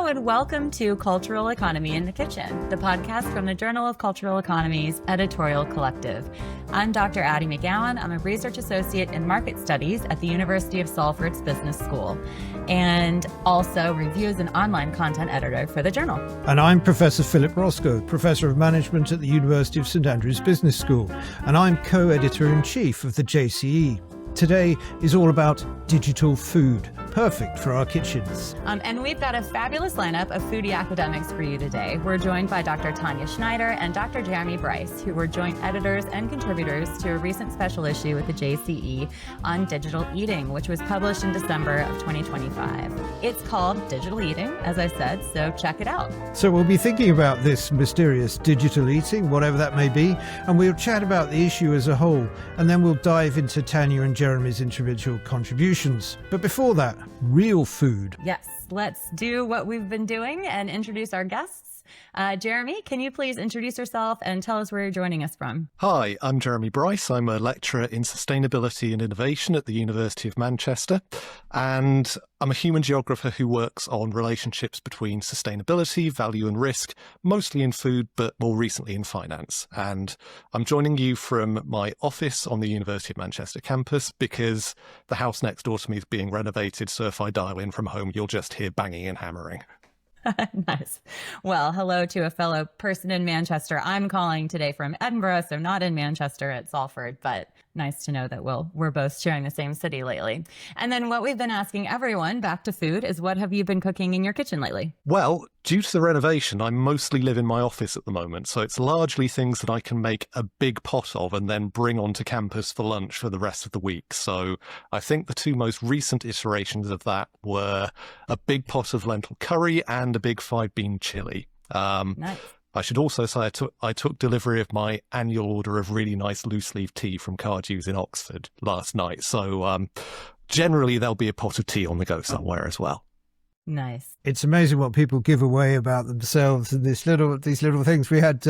and welcome to Cultural Economy in the Kitchen, the podcast from the Journal of Cultural Economy's Editorial Collective. I'm Dr. Addie McGowan. I'm a research associate in market studies at the University of Salford's Business School, and also reviews and online content editor for the journal. And I'm Professor Philip Roscoe, Professor of Management at the University of St Andrews Business School, and I'm co-editor-in-chief of the JCE. Today is all about digital food, perfect for our kitchens. And we've got a fabulous lineup of foodie academics for you today. We're joined by Dr. Tanja Schneider and Dr. Jeremy Brice, who were joint editors and contributors to a recent special issue with the JCE on digital eating, which was published in December of 2025. It's called Digital Eating, as I said, so check it out. So we'll be thinking about this mysterious digital eating, whatever that may be, and we'll chat about the issue as a whole, and then we'll dive into Tanja and Jeremy's individual contributions. But before that, real food. Yes, let's do what we've been doing and introduce our guests. Jeremy, can you please introduce yourself and tell us where you're joining us from? Hi, I'm Jeremy Brice. I'm a lecturer in sustainability and innovation at the University of Manchester, and I'm a human geographer who works on relationships between sustainability, value and risk, mostly in food, but more recently in finance. And I'm joining you from my office on the University of Manchester campus because the house next door to me is being renovated, so if I dial in from home, you'll just hear banging and hammering. Nice. Well, hello to a fellow person in Manchester. I'm calling today from Edinburgh, so not in Manchester at Salford, but nice to know that we're both sharing the same city lately. And then what we've been asking everyone, back to food, is what have you been cooking in your kitchen lately? Well, due to the renovation, I mostly live in my office at the moment, so it's largely things that I can make a big pot of and then bring onto campus for lunch for the rest of the week. So I think the two most recent iterations of that were a big pot of lentil curry and a big 5-bean chili. Nice. I should also say I took delivery of my annual order of really nice loose leaf tea from Cardew's in Oxford last night. So generally there'll be a pot of tea on the go somewhere as well. Nice. It's amazing what people give away about themselves and these little things. We had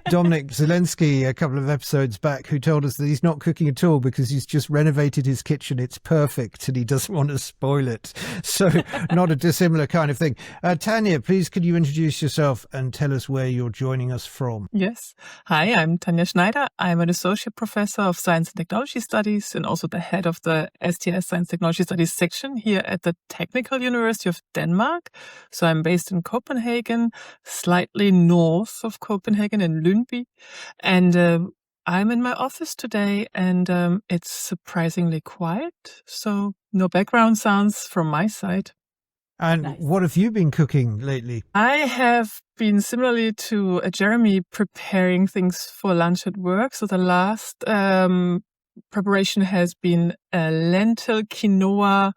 Dominic Zelensky a couple of episodes back who told us that he's not cooking at all because he's just renovated his kitchen. It's perfect and he doesn't want to spoil it. So not a dissimilar kind of thing. Tanja, please could you introduce yourself and tell us where you're joining us from? Yes. Hi, I'm Tanja Schneider. I'm an associate professor of science and technology studies and also the head of the STS Science Technology Studies section here at the Technical University of Denmark. So I'm based in Copenhagen, slightly north of Copenhagen in Lyngby. And I'm in my office today and it's surprisingly quiet. So no background sounds from my side. And Nice. What have you been cooking lately? I have been similarly to Jeremy preparing things for lunch at work. So the last preparation has been a lentil, quinoa,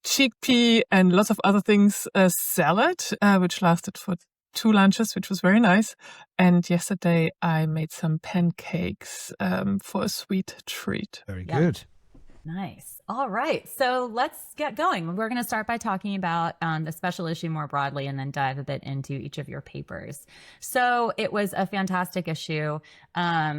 chickpea and lots of other things, a salad, which lasted for 2 lunches, which was very nice. And yesterday I made some pancakes for a sweet treat. Very Yeah. good. Nice. All right. So let's get going. We're going to start by talking about the special issue more broadly and then dive a bit into each of your papers. So it was a fantastic issue.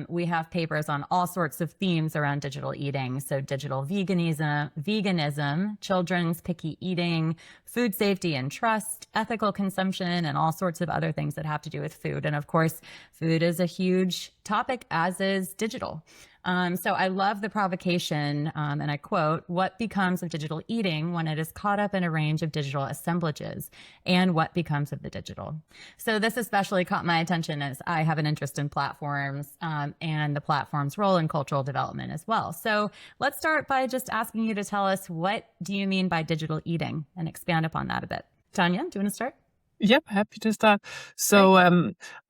We have papers on all sorts of themes around digital eating. So digital veganism, children's picky eating, food safety and trust, ethical consumption, and all sorts of other things that have to do with food. And of course, food is a huge topic, as is digital. So I love the provocation, and I quote, "What becomes of digital eating when it is caught up in a range of digital assemblages, and what becomes of the digital?" So this especially caught my attention as I have an interest in platforms and the platform's role in cultural development as well. So let's start by just asking you to tell us, what do you mean by digital eating, and expand upon that a bit. Tanja, do you want to start? Yep, happy to start. So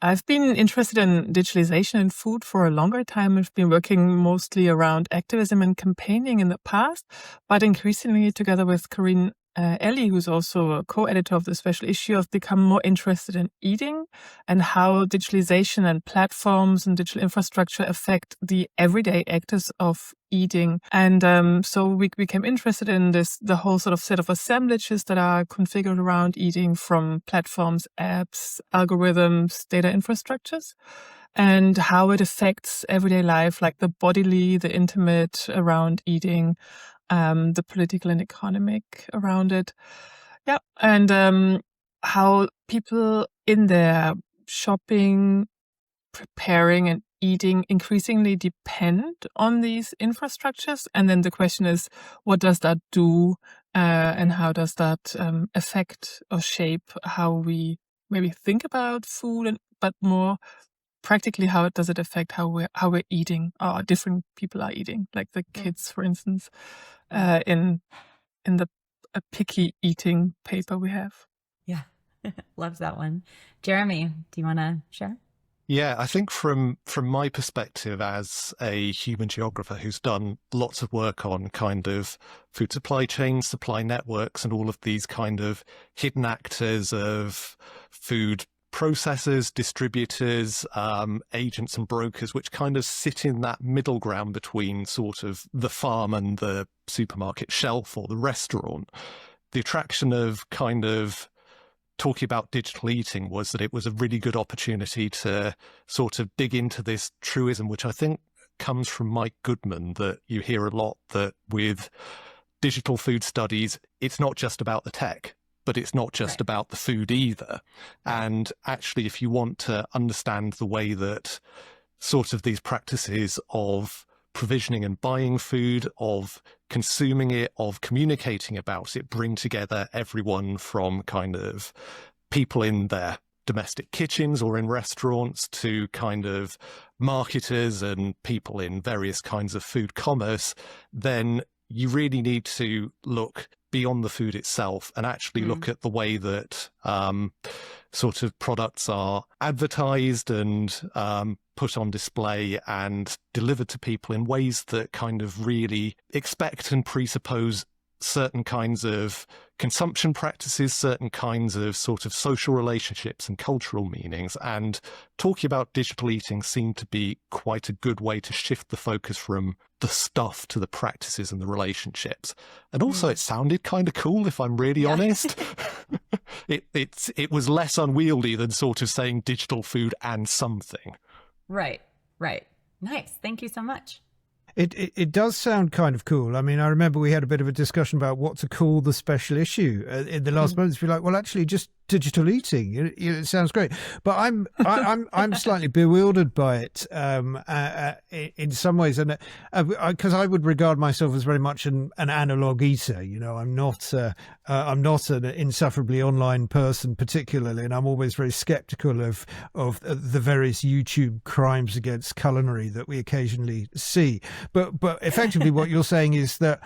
I've been interested in digitalization in food for a longer time. I've been working mostly around activism and campaigning in the past, but increasingly together with Corinne Ellie, who's also a co-editor of the special issue, I've become more interested in eating and how digitalization and platforms and digital infrastructure affect the everyday actors of eating. And so we became interested in the whole sort of set of assemblages that are configured around eating, from platforms, apps, algorithms, data infrastructures, and how it affects everyday life, like the bodily, the intimate around eating, the political and economic around it. Yeah. And how people in their shopping, preparing and eating increasingly depend on these infrastructures. And then the question is, what does that do? And how does that affect or shape how we maybe think about food, but more practically, how does it affect how we're eating, or different people are eating, like the kids, for instance, in the picky eating paper we have. Yeah, loves that one. Jeremy, do you want to share? Yeah, I think from my perspective as a human geographer who's done lots of work on kind of food supply chains, supply networks, and all of these kind of hidden actors of food processors, distributors, agents and brokers, which kind of sit in that middle ground between sort of the farm and the supermarket shelf or the restaurant. The attraction of kind of talking about digital eating was that it was a really good opportunity to sort of dig into this truism, which I think comes from Mike Goodman, that you hear a lot, that with digital food studies, it's not just about the tech, but it's not just about the food either. And actually, if you want to understand the way that sort of these practices of provisioning and buying food, of consuming it, of communicating about it, bring together everyone from kind of people in their domestic kitchens or in restaurants to kind of marketers and people in various kinds of food commerce, then you really need to look beyond the food itself and actually look at the way that sort of products are advertised and put on display and delivered to people in ways that kind of really expect and presuppose certain kinds of consumption practices, certain kinds of sort of social relationships and cultural meanings. And talking about digital eating seemed to be quite a good way to shift the focus from the stuff to the practices and the relationships. And also it sounded kind of cool, if I'm really honest. It was less unwieldy than sort of saying digital food and something. Right. Nice. Thank you so much. It does sound kind of cool. I mean, I remember we had a bit of a discussion about what to call the special issue in the last moments. We're like, well, actually, just digital eating. It sounds great, but I'm slightly bewildered by it in some ways, and because I would regard myself as very much an analog eater. You know, I'm not an insufferably online person particularly, and I'm always very skeptical of the various YouTube crimes against culinary that we occasionally see. But effectively what you're saying is that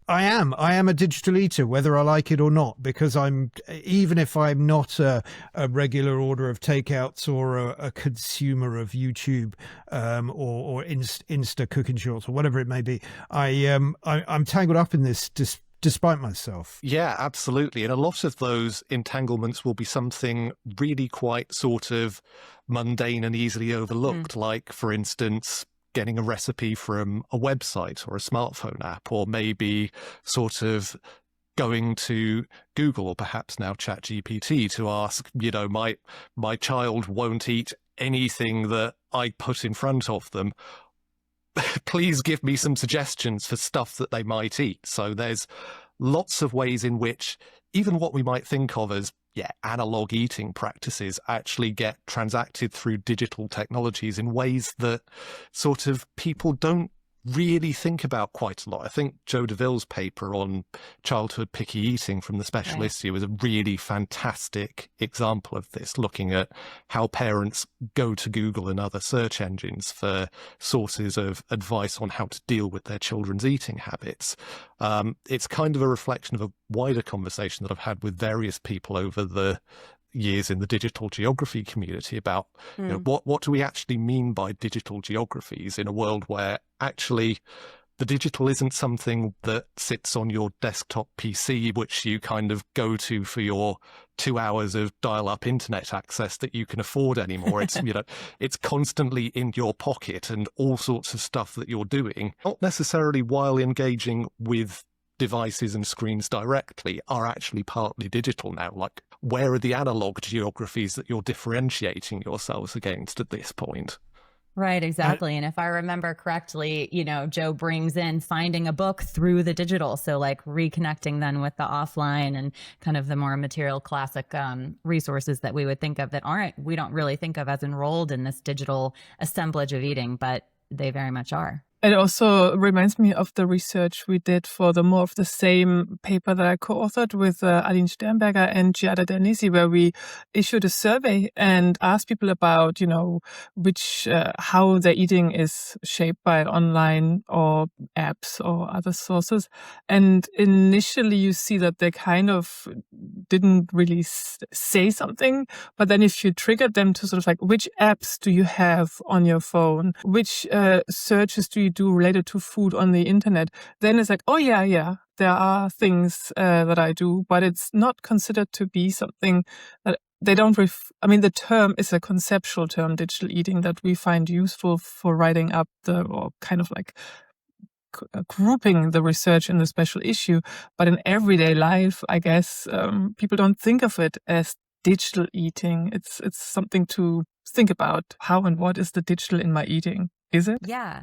I am a digital eater, whether I like it or not, because even if I'm not a regular order of takeouts or a consumer of YouTube or Insta cooking shorts or whatever it may be, I'm tangled up in this despite myself. Yeah, absolutely. And a lot of those entanglements will be something really quite sort of mundane and easily overlooked, like, for instance, getting a recipe from a website or a smartphone app, or maybe sort of going to Google or perhaps now ChatGPT to ask, you know, my child won't eat anything that I put in front of them. Please give me some suggestions for stuff that they might eat. So there's lots of ways in which even what we might think of as analog eating practices actually get transacted through digital technologies in ways that sort of people don't really think about quite a lot. I think Joe DeVille's paper on childhood picky eating from the special issue was a really fantastic example of this, looking at how parents go to Google and other search engines for sources of advice on how to deal with their children's eating habits. It's kind of a reflection of a wider conversation that I've had with various people over the years in the digital geography community about you know, what do we actually mean by digital geographies in a world where actually the digital isn't something that sits on your desktop PC, which you kind of go to for your 2 hours of dial-up internet access that you can afford anymore. It's, you know, it's constantly in your pocket, and all sorts of stuff that you're doing, not necessarily while engaging with devices and screens directly, are actually partly digital now. Like, where are the analog geographies that you're differentiating yourselves against at this point? Right, exactly. And if I remember correctly, Joe brings in finding a book through the digital. So like reconnecting then with the offline and kind of the more material classic resources that we would think of that we don't really think of as enrolled in this digital assemblage of eating, but they very much are. It also reminds me of the research we did for the more of the same paper that I co-authored with Aline Sternberger and Giada Danisi, where we issued a survey and asked people about, which how their eating is shaped by online or apps or other sources. And initially, you see that they kind of didn't really say something, but then if you triggered them to sort of like, which apps do you have on your phone? Which searches do you do related to food on the internet? Then it's like, oh yeah, there are things that I do, but it's not considered to be something that they don't the term is a conceptual term, digital eating, that we find useful for writing up or kind of like grouping the research in the special issue. But in everyday life, I guess people don't think of it as digital eating. It's something to think about. How and what is the digital in my eating? Is it? Yeah.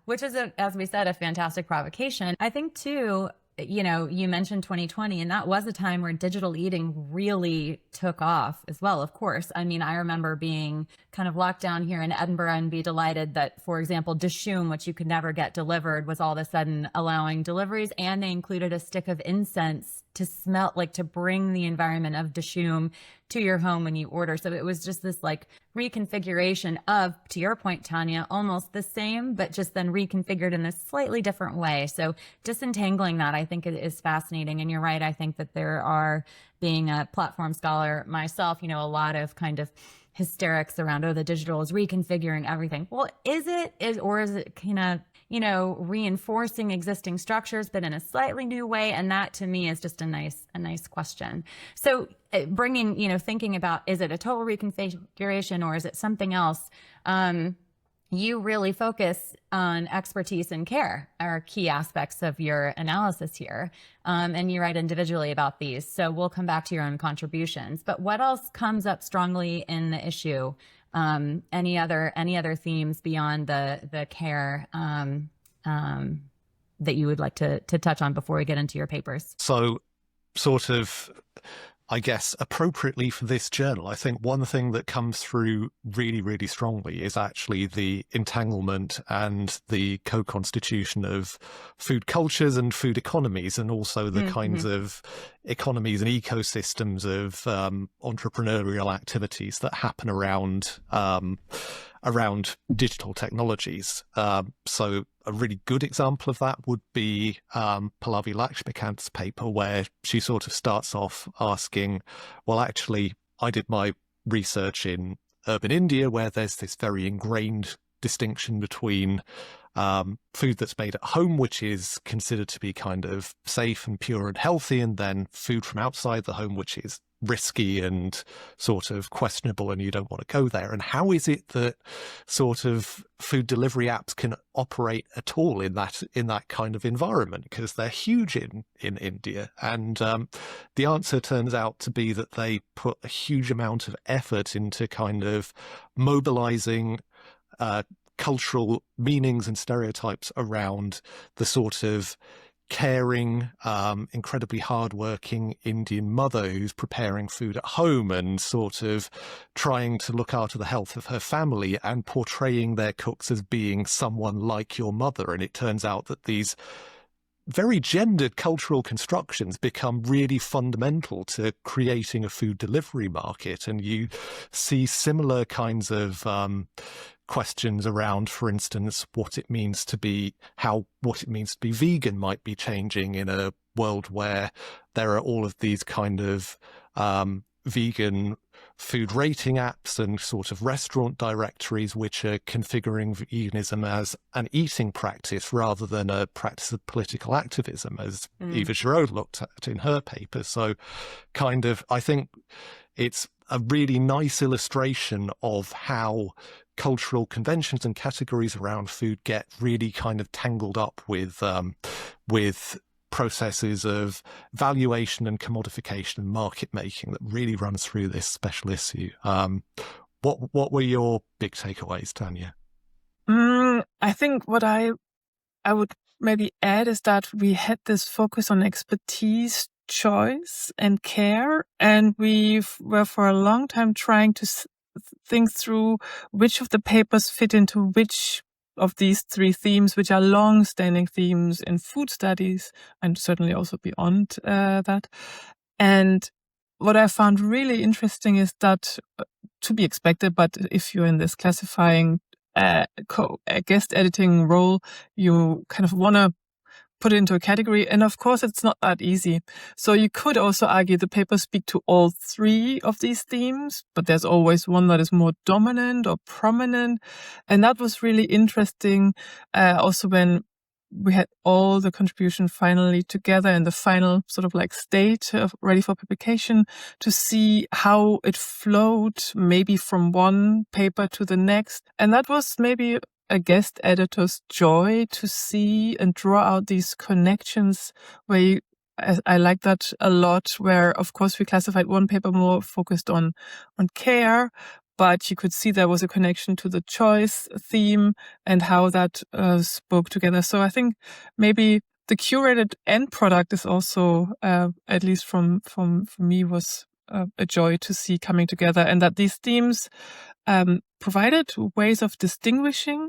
Which is, as we said, a fantastic provocation. I think too, you mentioned 2020, and that was a time where digital eating really took off as well, of course. I mean, I remember being kind of locked down here in Edinburgh and be delighted that, for example, Dishoom, which you could never get delivered, was all of a sudden allowing deliveries, and they included a stick of incense to smell, like to bring the environment of Dishoom to your home when you order. So it was just this like reconfiguration of, to your point, Tanja, almost the same, but just then reconfigured in a slightly different way. So disentangling that, I think, is fascinating. And you're right. I think that there are, being a platform scholar myself, a lot of kind of hysterics around, the digital is reconfiguring everything. Well, is it kind of, reinforcing existing structures, but in a slightly new way? And that to me is just a nice question. So bringing, thinking about, is it a total reconfiguration or is it something else? You really focus on expertise and care are key aspects of your analysis here. And you write individually about these. So we'll come back to your own contributions. But what else comes up strongly in the issue? Any other themes beyond the care that you would like to touch on before we get into your papers? So sort of, I guess, appropriately for this journal, I think one thing that comes through really, really strongly is actually the entanglement and the co-constitution of food cultures and food economies, and also the kinds of economies and ecosystems of entrepreneurial activities that happen around digital technologies. So a really good example of that would be Pallavi Lakshmikant's paper, where she sort of starts off asking, well, actually, I did my research in urban India, where there's this very ingrained distinction between food that's made at home, which is considered to be kind of safe and pure and healthy, and then food from outside the home, which is risky and sort of questionable, and you don't want to go there. And how is it that sort of food delivery apps can operate at all in that kind of environment? Because they're huge in India. And the answer turns out to be that they put a huge amount of effort into kind of mobilizing cultural meanings and stereotypes around the sort of caring, incredibly hardworking Indian mother who's preparing food at home and sort of trying to look after the health of her family, and portraying their cooks as being someone like your mother. And it turns out that these very gendered cultural constructions become really fundamental to creating a food delivery market. And you see similar kinds of questions around, for instance, what it means to be vegan might be changing in a world where there are all of these kind of vegan food rating apps and sort of restaurant directories which are configuring veganism as an eating practice rather than a practice of political activism, as Eva Giraud looked at in her paper. So kind of, I think it's a really nice illustration of how cultural conventions and categories around food get really kind of tangled up with processes of valuation and commodification and market making that really runs through this special issue. What were your big takeaways, Tanja? I think what I would maybe add is that we had this focus on expertise, choice, and care, and we were for a long time trying to think through which of the papers fit into which of these three themes, which are long-standing themes in food studies and certainly also beyond that. And what I found really interesting is that, to be expected, but if you're in this classifying guest editing role, you kind of want to put it into a category. And of course, it's not that easy. So you could also argue the papers speak to all three of these themes, but there's always one that is more dominant or prominent. And that was really interesting. Also when we had all the contribution finally together in the final sort of like state of ready for publication, to see how it flowed maybe from one paper to the next. And that was maybe a guest editor's joy to see and draw out these connections where I like that a lot, where of course we classified one paper more focused on care, but you could see there was a connection to the choice theme and how that spoke together. So I think maybe the curated end product is also, at least for me, was a joy to see coming together, and that these themes provided ways of distinguishing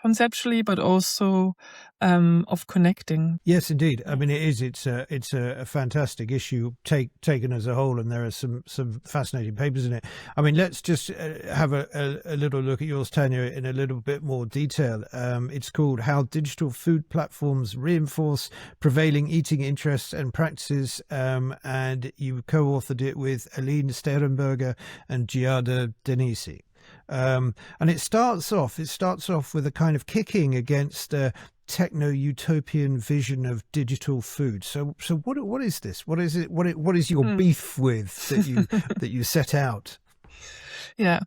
conceptually, but also of connecting. Yes, indeed. I mean, it is. It's a fantastic issue taken as a whole, and there are some fascinating papers in it. I mean, let's just have a little look at yours, Tanja, in a little bit more detail. It's called "How Digital Food Platforms Reinforce Prevailing Eating Interests and Practices," and you co-authored it with Aline Sterenberger and Giada Denisi. And it starts off with a kind of kicking against a techno-utopian vision of digital food. So what is this? What is it? What is your beef with that you set out? Yeah.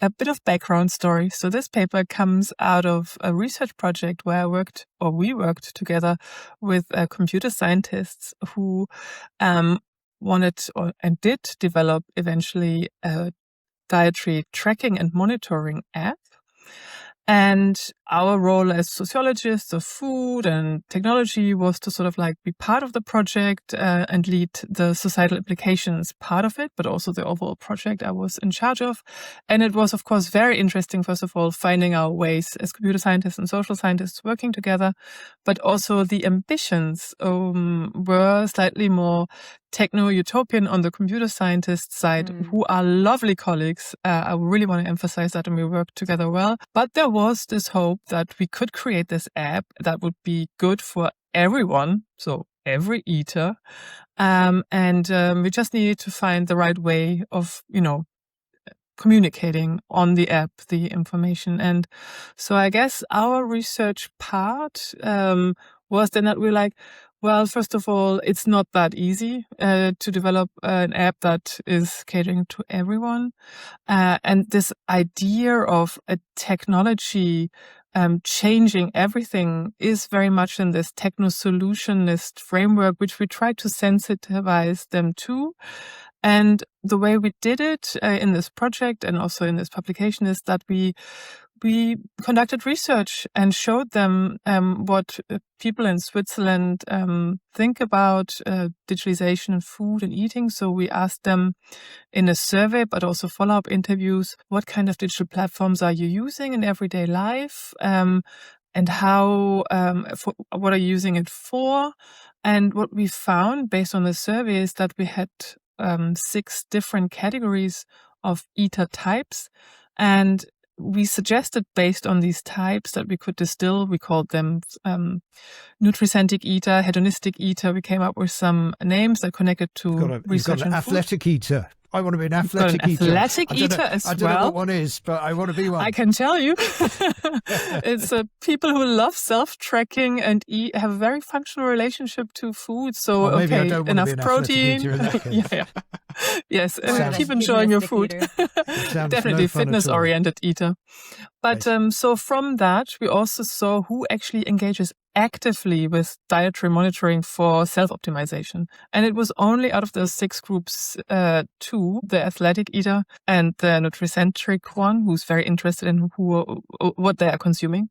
A bit of background story. So this paper comes out of a research project where we worked together with computer scientists who wanted and did develop eventually a dietary tracking and monitoring app. And our role as sociologists of food and technology was to sort of like be part of the project and lead the societal implications part of it, but also the overall project I was in charge of. And it was, of course, very interesting, first of all, finding our ways as computer scientists and social scientists working together, but also the ambitions were slightly more techno-utopian on the computer scientist side, who are lovely colleagues. I really want to emphasize that, and we work together well. But there was this hope that we could create this app that would be good for everyone, so every eater. And we just needed to find the right way of, communicating on the app, the information. And so I guess our research part was then that we're like, well, first of all, it's not that easy to develop an app that is catering to everyone. And this idea of a technology changing everything is very much in this techno-solutionist framework, which we try to sensitize them to. And the way we did it in this project and also in this publication is that we conducted research and showed them what people in Switzerland think about digitalization in food and eating. So we asked them in a survey, but also follow-up interviews, what kind of digital platforms are you using in everyday life? And how, what are you using it for? And what we found based on the survey is that we had 6 different categories of eater types. And we suggested, based on these types, that we could distill. We called them nutricentric eater, hedonistic eater. We came up with some names that connected to research. You've got an athletic eater. I want to be an athletic eater. Athletic eater as well. I don't know what one is, but I want to be one. I can tell you. It's people who love self-tracking and have a very functional relationship to food. So, maybe I don't want enough to be an protein. Eater in that case. Yeah. Yes, Sounds keep enjoying your food. Definitely no fun at all. fitness-oriented eater. But so from that, we also saw who actually engages actively with dietary monitoring for self-optimization. And it was only out of those 6 groups, 2, the athletic eater and the nutricentric one, who's very interested in what they are consuming.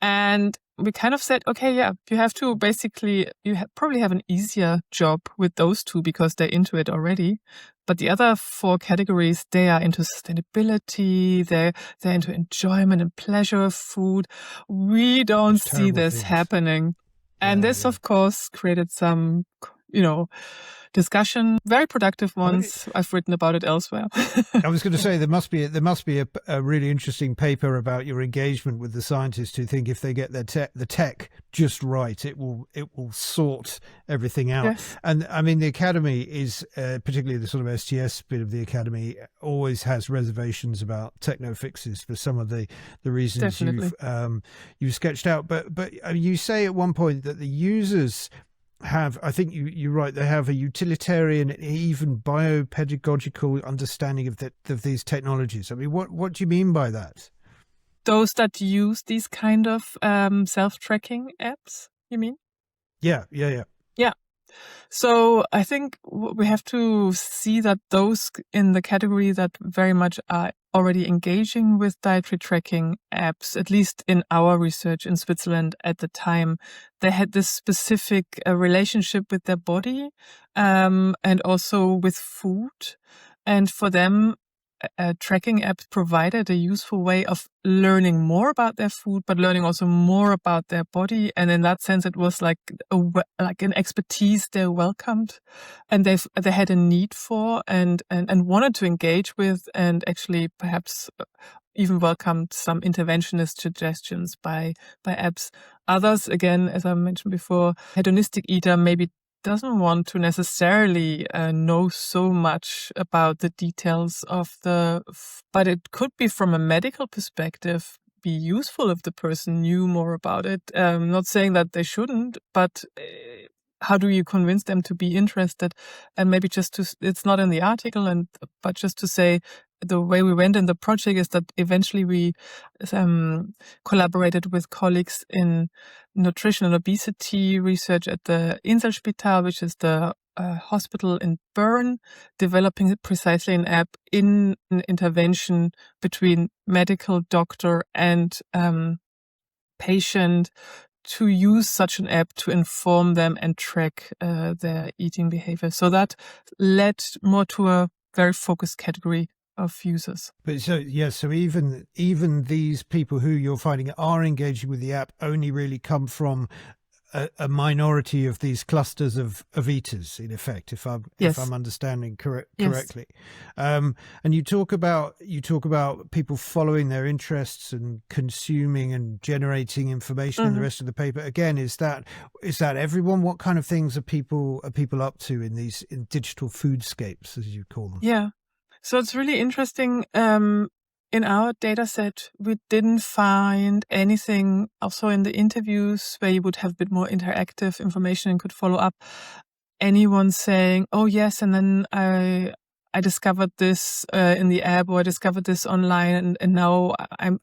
And we kind of said, okay, yeah, you have to basically, probably have an easier job with those two because they're into it already. But the other 4 categories, they are into sustainability, they're into enjoyment and pleasure of food. We don't Those see terrible this things. happening. And Yeah, this, yeah. of course, created some, discussion, very productive ones. I've written about it elsewhere. I was going to say there must be a really interesting paper about your engagement with the scientists who think if they get the tech just right, it will sort everything out. Yes. And I mean, the Academy is particularly the sort of STS bit of the Academy always has reservations about techno fixes for some of the reasons Definitely. you've sketched out. But you say at one point that the users have, I think you're right, they have a utilitarian, even biopedagogical understanding of these technologies. I mean, what do you mean by that? Those that use these kind of self-tracking apps, you mean? Yeah. Yeah. So I think we have to see that those in the category that very much are already engaging with dietary tracking apps, at least in our research in Switzerland at the time, they had this specific relationship with their body and also with food. And for them, tracking apps provided a useful way of learning more about their food, but learning also more about their body. And in that sense, it was like an expertise they welcomed, and they had a need for and wanted to engage with, and actually perhaps even welcomed some interventionist suggestions by apps. Others, again, as I mentioned before, hedonistic eater maybe doesn't want to necessarily know so much about the details of but it could be from a medical perspective be useful if the person knew more about it. Not saying that they shouldn't, but how do you convince them to be interested? And maybe it's not in the article, but just to say, the way we went in the project is that eventually we collaborated with colleagues in nutrition and obesity research at the Inselspital, which is the hospital in Bern, developing precisely an app in an intervention between medical doctor and patient, to use such an app to inform them and track their eating behavior. So that led more to a very focused category of users. But so even these people who you're finding are engaging with the app only really come from a minority of these clusters of eaters, in effect, if I'm understanding correctly. And you talk about people following their interests and consuming and generating information in the rest of the paper. Again, is that everyone? What kind of things are people up to in digital foodscapes, as you call them? Yeah. So it's really interesting. In our data set, we didn't find anything also in the interviews where you would have a bit more interactive information and could follow up. Anyone saying, oh yes, and then I discovered this in the app, or I discovered this online, and now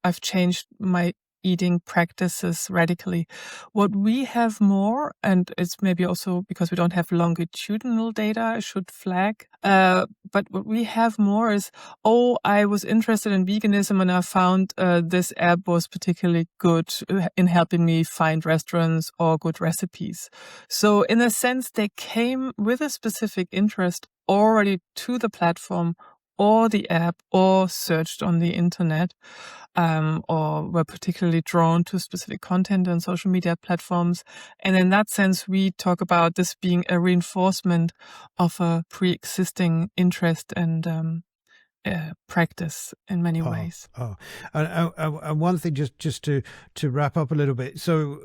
I've changed my eating practices radically. What we have more, and it's maybe also because we don't have longitudinal data, I should flag, but what we have more is, I was interested in veganism and I found this app was particularly good in helping me find restaurants or good recipes. So in a sense, they came with a specific interest already to the platform or the app, or searched on the internet, or were particularly drawn to specific content on social media platforms. And in that sense, we talk about this being a reinforcement of a pre-existing interest and practice in many ways. And one thing, just to wrap up a little bit. So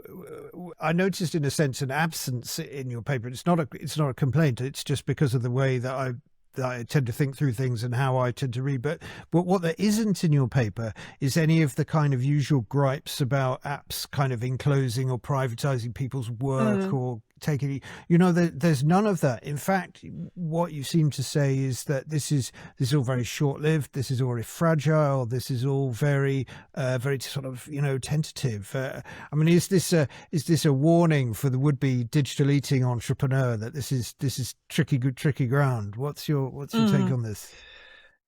I noticed, in a sense, an absence in your paper. It's not a complaint. It's just because of the way that I tend to think through things and how I tend to read. But what there isn't in your paper is any of the kind of usual gripes about apps kind of enclosing or privatizing people's work or taking, there's none of that. In fact, what you seem to say is that this is all very short-lived. This is all very fragile. This is all very, very sort of, tentative. I mean, is this a warning for the would-be digital eating entrepreneur that this is tricky ground? What's your take on this?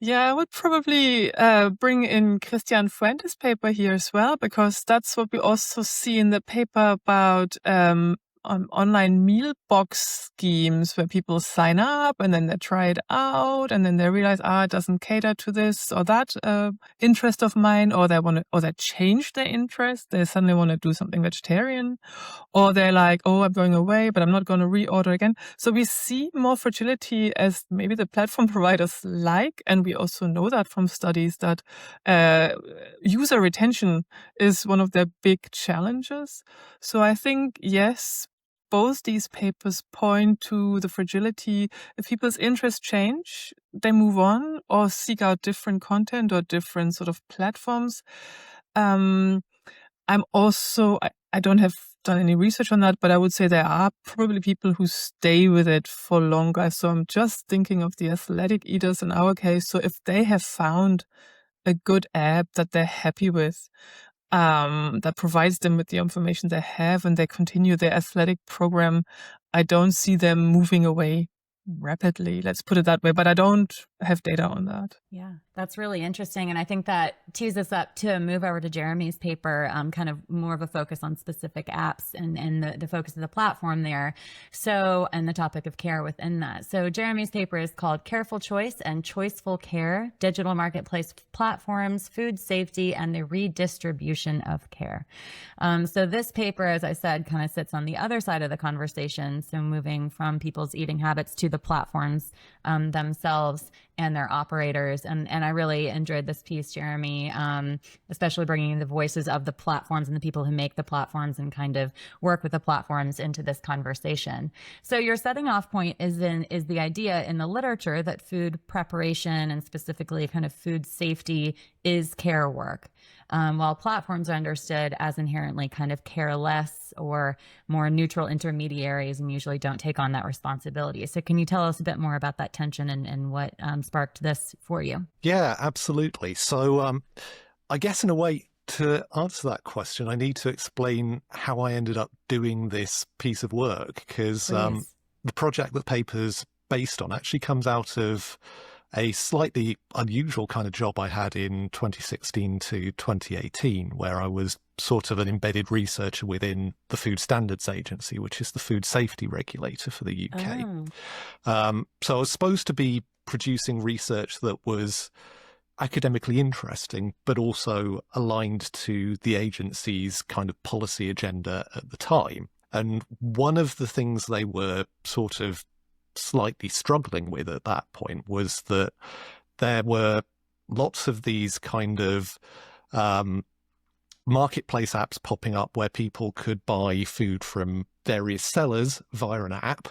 Yeah, I would probably bring in Christian Fuentes' paper here as well, because that's what we also see in the paper about online meal box schemes where people sign up and then they try it out and then they realize, it doesn't cater to this or that interest of mine, or they change their interest. They suddenly want to do something vegetarian, or they're like, I'm going away, but I'm not going to reorder again. So we see more fragility as maybe the platform providers like, and we also know that from studies that user retention is one of their big challenges. So I think, yes, both these papers point to the fragility. If people's interests change, they move on or seek out different content or different sort of platforms. I'm also, I don't have done any research on that, but I would say there are probably people who stay with it for longer. So I'm just thinking of the athletic eaters in our case. So if they have found a good app that they're happy with, that provides them with the information they have, and they continue their athletic program, I don't see them moving away rapidly. Let's put it that way. But I don't have data on that. Yeah, that's really interesting. And I think that tees us up to move over to Jeremy's paper, kind of more of a focus on specific apps and the focus of the platform there. So, and the topic of care within that. So Jeremy's paper is called Careful Choice and Choiceful Care, Digital Marketplace Platforms, Food Safety, and the Redistribution of Care. So this paper, as I said, kind of sits on the other side of the conversation. So moving from people's eating habits to the platforms themselves and their operators. And I really enjoyed this piece, Jeremy, especially bringing the voices of the platforms and the people who make the platforms and kind of work with the platforms into this conversation. So your setting off point is the idea in the literature that food preparation and specifically kind of food safety is care work. While platforms are understood as inherently kind of careless or more neutral intermediaries and usually don't take on that responsibility. So can you tell us a bit more about that tension and what sparked this for you? Yeah, absolutely. So I guess in a way, to answer that question, I need to explain how I ended up doing this piece of work, because the project that paper's based on actually comes out of a slightly unusual kind of job I had in 2016 to 2018, where I was sort of an embedded researcher within the Food Standards Agency, which is the food safety regulator for the UK. So I was supposed to be producing research that was academically interesting, but also aligned to the agency's kind of policy agenda at the time. And one of the things they were sort of slightly struggling with at that point was that there were lots of these kind of marketplace apps popping up where people could buy food from various sellers via an app,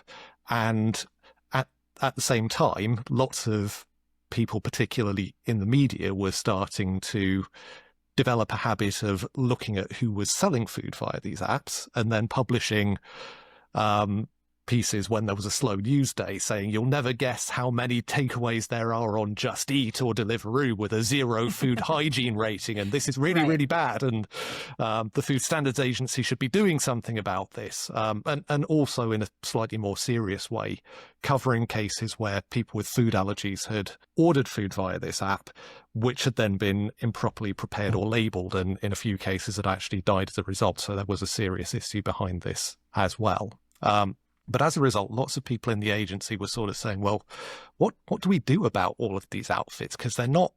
and at the same time lots of people, particularly in the media, were starting to develop a habit of looking at who was selling food via these apps and then publishing pieces when there was a slow news day saying, you'll never guess how many takeaways there are on Just Eat or Deliveroo with a 0 food hygiene rating, and this is really, really bad, and the Food Standards Agency should be doing something about this. And also in a slightly more serious way, covering cases where people with food allergies had ordered food via this app, which had then been improperly prepared or labelled, and in a few cases had actually died as a result. So there was a serious issue behind this as well. But as a result, lots of people in the agency were sort of saying, well, what do we do about all of these outfits? Because they're not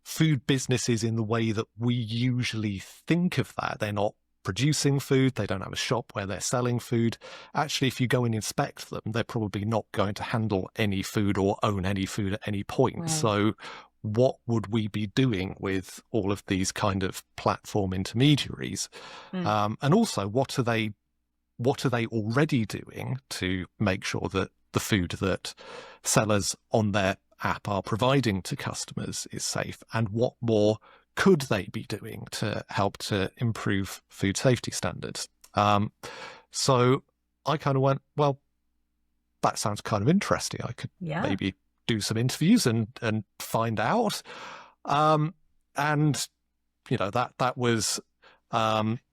food businesses in the way that we usually think of that. They're not producing food. They don't have a shop where they're selling food. Actually, if you go and inspect them, they're probably not going to handle any food or own any food at any point. Right. So what would we be doing with all of these kind of platform intermediaries? And also, what are they already doing to make sure that the food that sellers on their app are providing to customers is safe? And what more could they be doing to help to improve food safety standards? So I kind of went, well, that sounds kind of interesting. I could maybe do some interviews and find out. And, you know, that was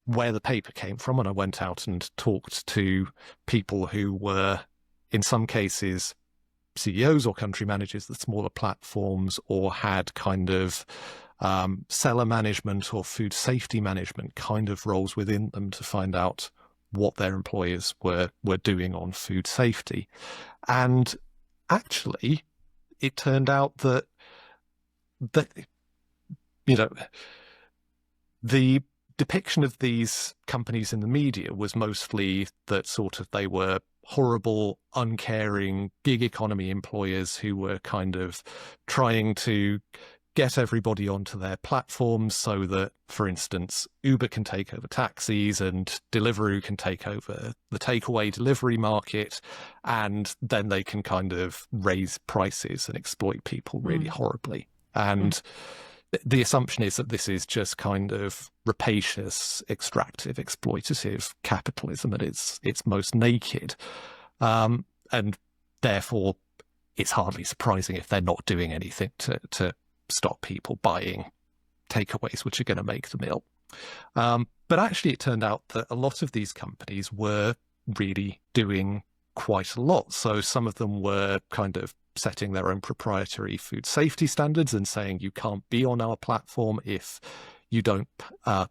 where the paper came from. And I went out and talked to people who were, in some cases, CEOs or country managers, the smaller platforms, or had kind of seller management or food safety management kind of roles within them to find out what their employers were doing on food safety. And actually, it turned out that the depiction of these companies in the media was mostly that sort of they were horrible, uncaring, gig economy employers who were kind of trying to get everybody onto their platforms so that, for instance, Uber can take over taxis and Deliveroo can take over the takeaway delivery market, and then they can kind of raise prices and exploit people really horribly. And the assumption is that this is just kind of rapacious, extractive, exploitative capitalism at its most naked. And therefore, it's hardly surprising if they're not doing anything to stop people buying takeaways, which are going to make them ill. But actually, it turned out that a lot of these companies were really doing quite a lot. So some of them were kind of setting their own proprietary food safety standards and saying you can't be on our platform if you don't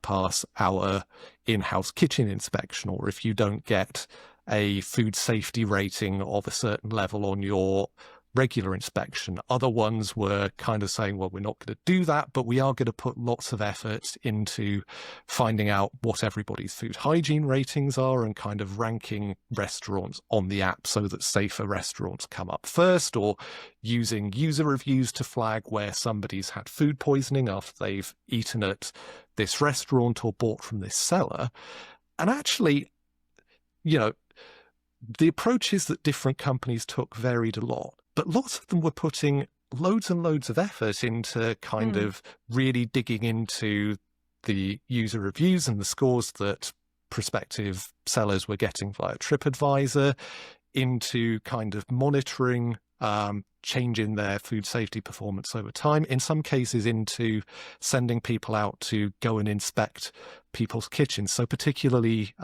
pass our in-house kitchen inspection, or if you don't get a food safety rating of a certain level on your regular inspection. Other ones were kind of saying, well, we're not going to do that, but we are going to put lots of effort into finding out what everybody's food hygiene ratings are and kind of ranking restaurants on the app so that safer restaurants come up first, or using user reviews to flag where somebody's had food poisoning after they've eaten at this restaurant or bought from this seller. And actually, the approaches that different companies took varied a lot. But lots of them were putting loads and loads of effort into kind of really digging into the user reviews and the scores that prospective sellers were getting via TripAdvisor, into kind of monitoring change in their food safety performance over time, in some cases into sending people out to go and inspect people's kitchens. So particularly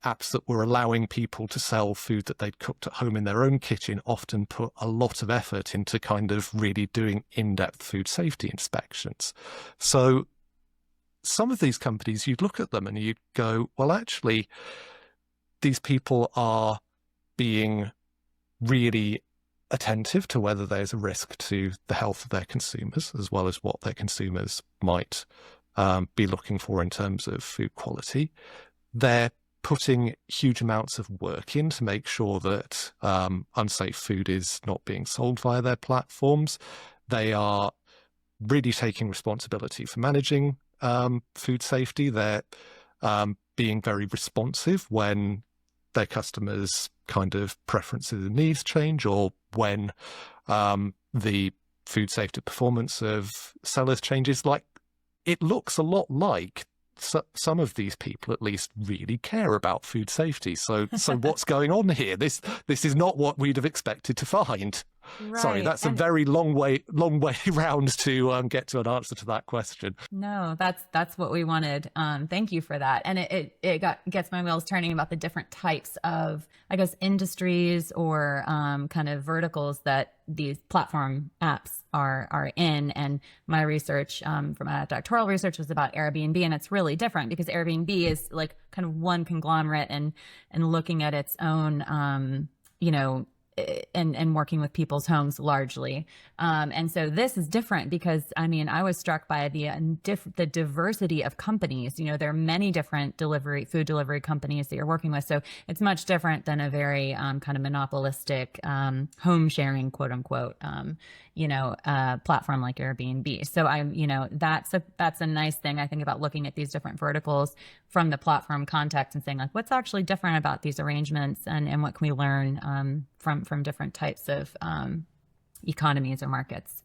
apps that were allowing people to sell food that they'd cooked at home in their own kitchen often put a lot of effort into kind of really doing in-depth food safety inspections. So some of these companies, you'd look at them and you'd go, well, actually, these people are being really attentive to whether there's a risk to the health of their consumers, as well as what their consumers might be looking for in terms of food quality. They're putting huge amounts of work in to make sure that unsafe food is not being sold via their platforms. They are really taking responsibility for managing food safety. They're being very responsive when their customers' kind of preferences and needs change, or when the food safety performance of sellers changes. Like, it looks a lot like some of these people at least really care about food safety. So what's going on here? This is not what we'd have expected to find. Right. Sorry, that's a very long way round to get to an answer to that question. No, that's what we wanted. Thank you for that. And it gets my wheels turning about the different types of, I guess, industries or kind of verticals that these platform apps are in. And my research from doctoral research was about Airbnb, and it's really different because Airbnb is like kind of one conglomerate and looking at its own, and working with people's homes largely. And so this is different because, I was struck by the diversity of companies. There are many different food delivery companies that you're working with. So it's much different than a very kind of monopolistic home sharing, quote unquote, platform like Airbnb. So that's a nice thing, I think, about looking at these different verticals from the platform context and saying, like, what's actually different about these arrangements and what can we learn from different types of economies or markets.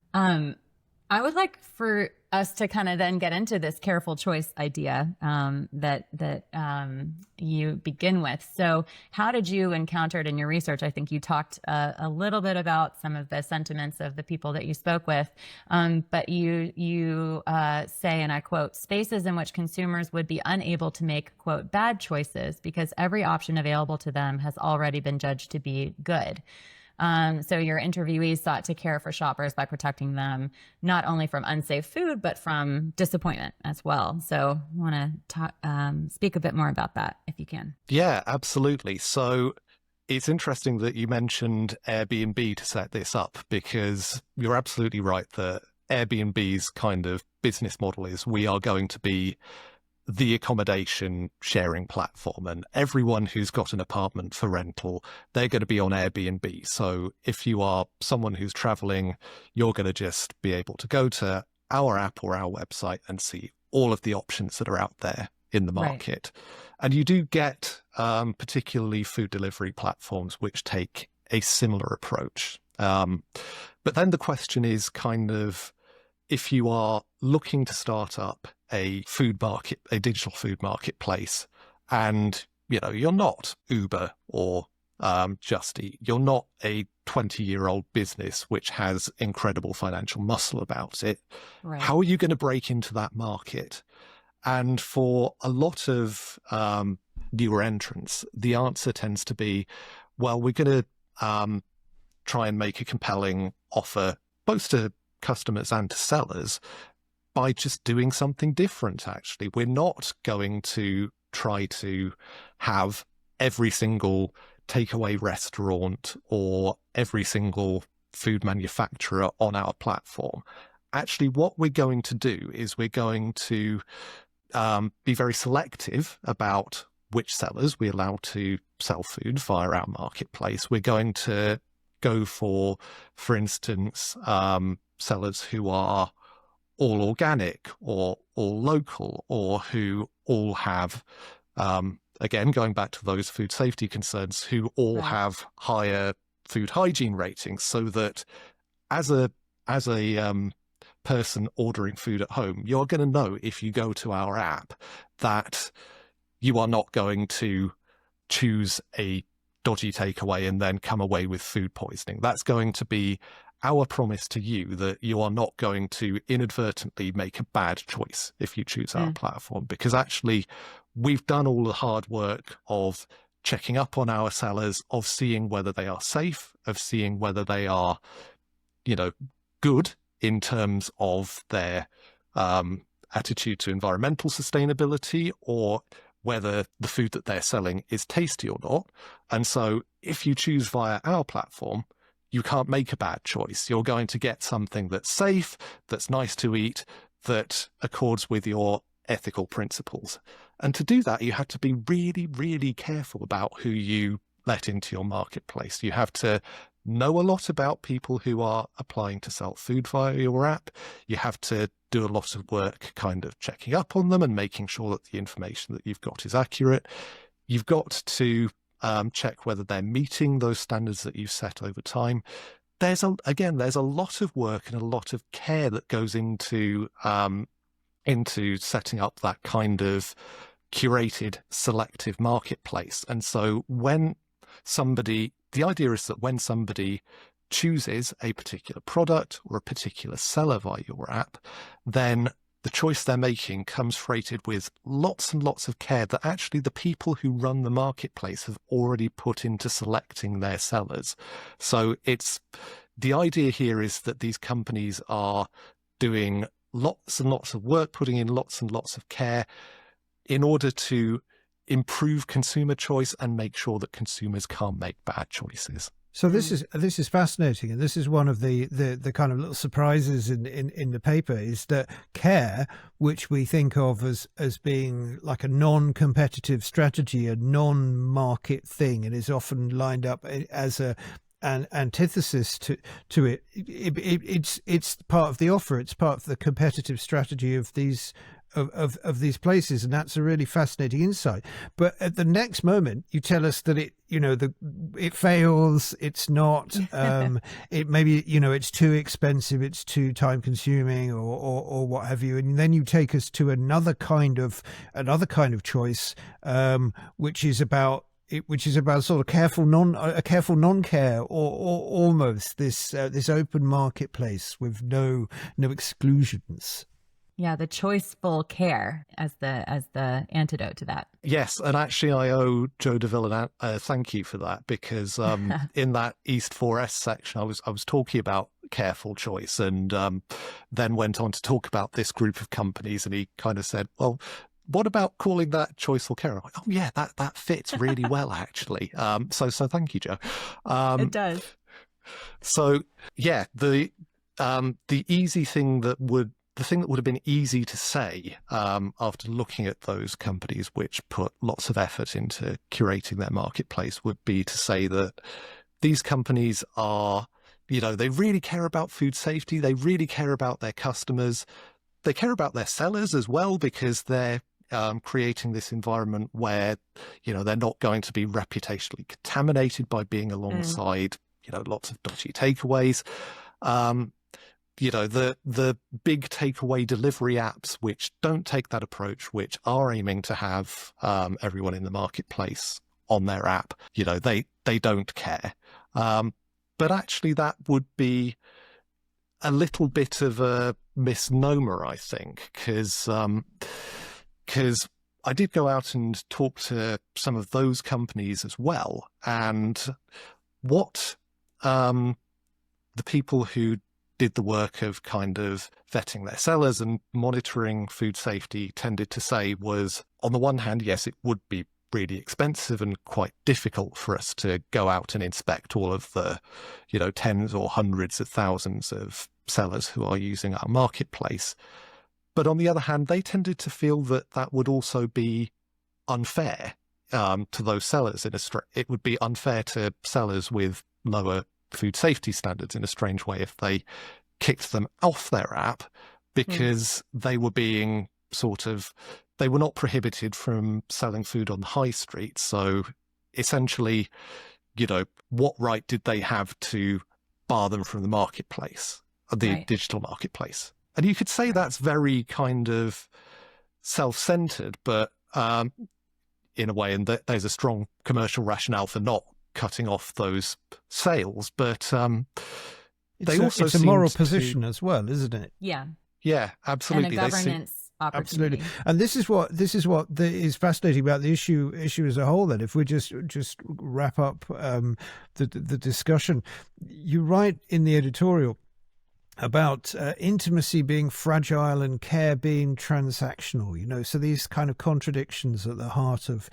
I would like for us to kind of then get into this careful choice idea that you begin with. So how did you encounter it in your research? I think you talked a little bit about some of the sentiments of the people that you spoke with, but you say, and I quote, "Spaces in which consumers would be unable to make, quote, bad choices because every option available to them has already been judged to be good." So your interviewees sought to care for shoppers by protecting them not only from unsafe food, but from disappointment as well. So I want to speak a bit more about that if you can. Yeah, absolutely. So it's interesting that you mentioned Airbnb to set this up, because you're absolutely right that Airbnb's kind of business model is we are going to be the accommodation sharing platform, and everyone who's got an apartment for rental, they're going to be on Airbnb. So if you are someone who's traveling, you're going to just be able to go to our app or our website and see all of the options that are out there in the market. Right. And you do get particularly food delivery platforms which take a similar approach. But then the question is kind of, if you are looking to start up a food market, a digital food marketplace, and you're not Uber or Just Eat, you're not a 20-year-old business which has incredible financial muscle about it. Right. How are you going to break into that market? And for a lot of newer entrants, the answer tends to be, well, we're going to try and make a compelling offer both to customers and to sellers by just doing something different. Actually, we're not going to try to have every single takeaway restaurant or every single food manufacturer on our platform. Actually, what we're going to do is we're going to be very selective about which sellers we allow to sell food via our marketplace. We're going to go for instance, sellers who are all organic or all local, or who all have, again, going back to those food safety concerns, who all right. have higher food hygiene ratings, so that as a person ordering food at home, you're going to know if you go to our app that you are not going to choose a dodgy takeaway and then come away with food poisoning. That's going to be our promise to you, that you are not going to inadvertently make a bad choice if you choose our platform, because actually we've done all the hard work of checking up on our sellers, of seeing whether they are safe, of seeing whether they are, good in terms of their attitude to environmental sustainability, or whether the food that they're selling is tasty or not. And so if you choose via our platform, you can't make a bad choice. You're going to get something that's safe, that's nice to eat, that accords with your ethical principles. And to do that, you have to be really, really careful about who you let into your marketplace. You have to know a lot about people who are applying to sell food via your app. You have to do a lot of work kind of checking up on them and making sure that the information that you've got is accurate. You've got to check whether they're meeting those standards that you've set over time. There's a lot of work and a lot of care that goes into setting up that kind of curated, selective marketplace. And so the idea is that when somebody chooses a particular product or a particular seller via your app, then the choice they're making comes freighted with lots and lots of care that actually the people who run the marketplace have already put into selecting their sellers. So the idea here is that these companies are doing lots and lots of work, putting in lots and lots of care in order to improve consumer choice and make sure that consumers can't make bad choices. So this is fascinating, and this is one of the kind of little surprises in the paper, is that care, which we think of as being like a non-competitive strategy, a non-market thing, and is often lined up as an antithesis to it. It's part of the offer. It's part of the competitive strategy of these of these places, and that's a really fascinating insight. But at the next moment, you tell us that it fails. It's not. It maybe it's too expensive. It's too time consuming, or what have you. And then you take us to another kind of choice, which is about sort of careful non-care, or almost this open marketplace with no exclusions. Yeah, the choiceful care as the antidote to that. Yes, and actually I owe Joe DeVille a thank you for that, because in that East 4S section I was talking about careful choice, and then went on to talk about this group of companies, and he kind of said, well, what about calling that choiceful care? I'm like, oh yeah, that fits really well actually. So thank you, Joe. It does. So yeah, the thing that would have been easy to say after looking at those companies which put lots of effort into curating their marketplace would be to say that these companies are, they really care about food safety. They really care about their customers. They care about their sellers as well, because they're creating this environment where, they're not going to be reputationally contaminated by being alongside, lots of dodgy takeaways. The big takeaway delivery apps which don't take that approach, which are aiming to have everyone in the marketplace on their app, they don't care. But actually that would be a little bit of a misnomer, I think, because I did go out and talk to some of those companies as well. And what the people who did the work of kind of vetting their sellers and monitoring food safety tended to say was, on the one hand, yes, it would be really expensive and quite difficult for us to go out and inspect all of the, tens or hundreds of thousands of sellers who are using our marketplace. But on the other hand, they tended to feel that that would also be unfair to those sellers. It would be unfair to sellers with lower food safety standards in a strange way if they kicked them off their app, because they were being they were not prohibited from selling food on the high street. So essentially, what right did they have to bar them from the marketplace, the digital marketplace? And you could say that's very kind of self-centered, but in a way, and there's a strong commercial rationale for not cutting off those sales, but it's a moral position as well, isn't it? Yeah, absolutely. And a governance opportunity. Absolutely. And this is what is fascinating about the issue as a whole. Then, if we just wrap up the discussion, you write in the editorial about intimacy being fragile and care being transactional, so these kind of contradictions at the heart of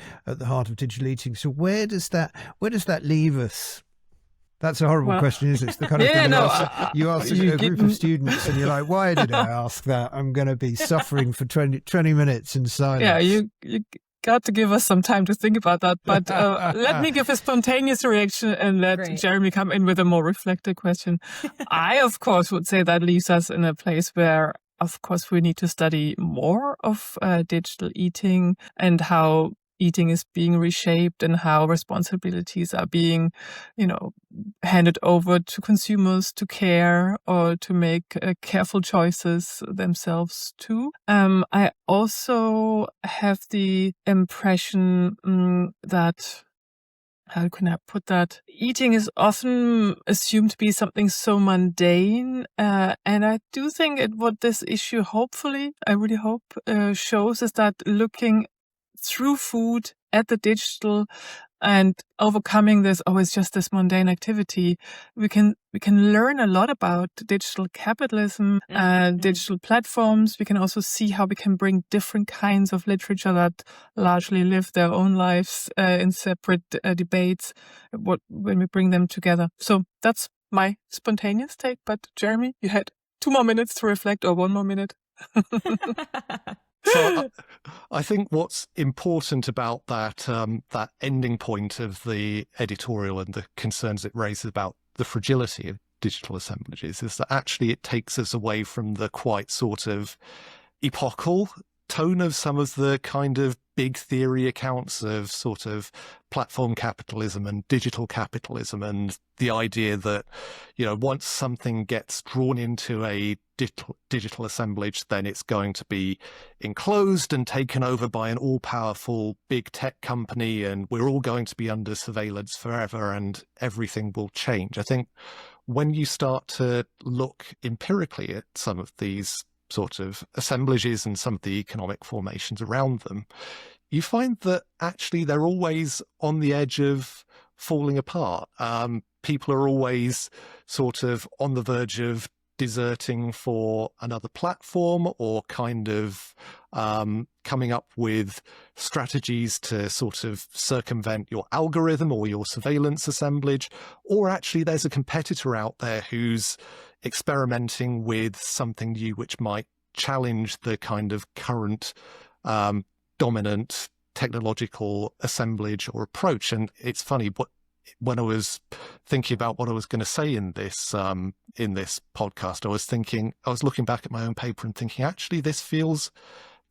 digital eating. So where does that leave us? That's a horrible question, isn't it? It's the kind of thing you ask a group of students and you're like, why did I ask that? I'm going to be suffering for 20 minutes in silence. Yeah, you got to give us some time to think about that. But let me give a spontaneous reaction and let Jeremy come in with a more reflective question. I, of course, would say that leaves us in a place where, of course, we need to study more of digital eating and how eating is being reshaped and how responsibilities are being, handed over to consumers to care or to make careful choices themselves too. I also have the impression that, how can I put that? Eating is often assumed to be something so mundane. And I do think what this issue hopefully, I really hope, shows is that looking through food at the digital and overcoming this, it's just this mundane activity, we can learn a lot about digital capitalism, digital platforms. We can also see how we can bring different kinds of literature that largely live their own lives in separate debates when we bring them together. So that's my spontaneous take. But Jeremy, you had 2 more minutes to reflect, or 1 more minute. So I think what's important about that ending point of the editorial and the concerns it raises about the fragility of digital assemblages is that actually it takes us away from the quite sort of epochal tone of some of the kind of big theory accounts of sort of platform capitalism and digital capitalism, and the idea that, once something gets drawn into a digital assemblage, then it's going to be enclosed and taken over by an all-powerful big tech company, and we're all going to be under surveillance forever and everything will change. I think when you start to look empirically at some of these sort of assemblages and some of the economic formations around them, you find that actually they're always on the edge of falling apart. People are always sort of on the verge of deserting for another platform, or kind of coming up with strategies to sort of circumvent your algorithm or your surveillance assemblage, or actually there's a competitor out there who's experimenting with something new which might challenge the kind of current dominant technological assemblage or approach. And it's funny, when I was thinking about what I was going to say in this podcast, I was looking back at my own paper and thinking, actually, this feels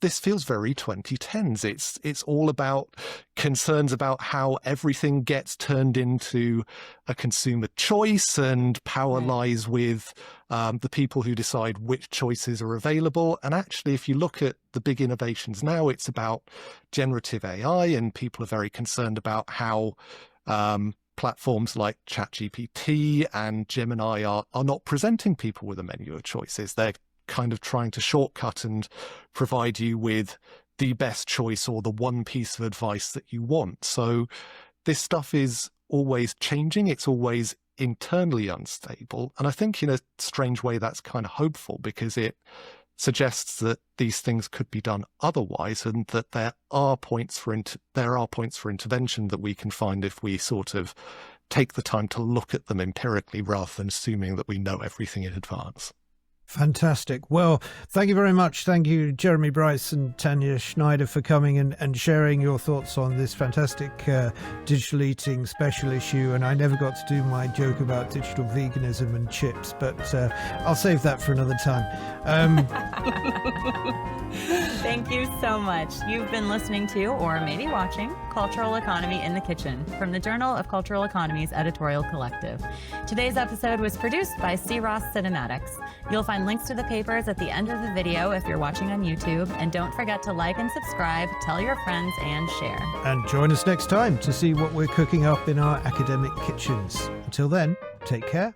very 2010s. It's all about concerns about how everything gets turned into a consumer choice, and power lies with the people who decide which choices are available. And actually, if you look at the big innovations now, it's about generative AI, and people are very concerned about how platforms like ChatGPT and Gemini are not presenting people with a menu of choices. They're kind of trying to shortcut and provide you with the best choice or the one piece of advice that you want. So this stuff is always changing. It's always internally unstable. And I think in a strange way, that's kind of hopeful, because it suggests that these things could be done otherwise, and that there are points for intervention that we can find if we sort of take the time to look at them empirically rather than assuming that we know everything in advance. Fantastic. Well, thank you very much. Thank you, Jeremy Brice and Tanja Schneider, for coming and sharing your thoughts on this fantastic digital eating special issue. And I never got to do my joke about digital veganism and chips, but I'll save that for another time. Thank you so much. You've been listening to, or maybe watching, Cultural Economy in the Kitchen from the Journal of Cultural Economy's Editorial Collective. Today's episode was produced by C. Ross Cinematics. You'll find links to the papers at the end of the video if you're watching on YouTube. And don't forget to like and subscribe, tell your friends, and share. And join us next time to see what we're cooking up in our academic kitchens. Until then, take care.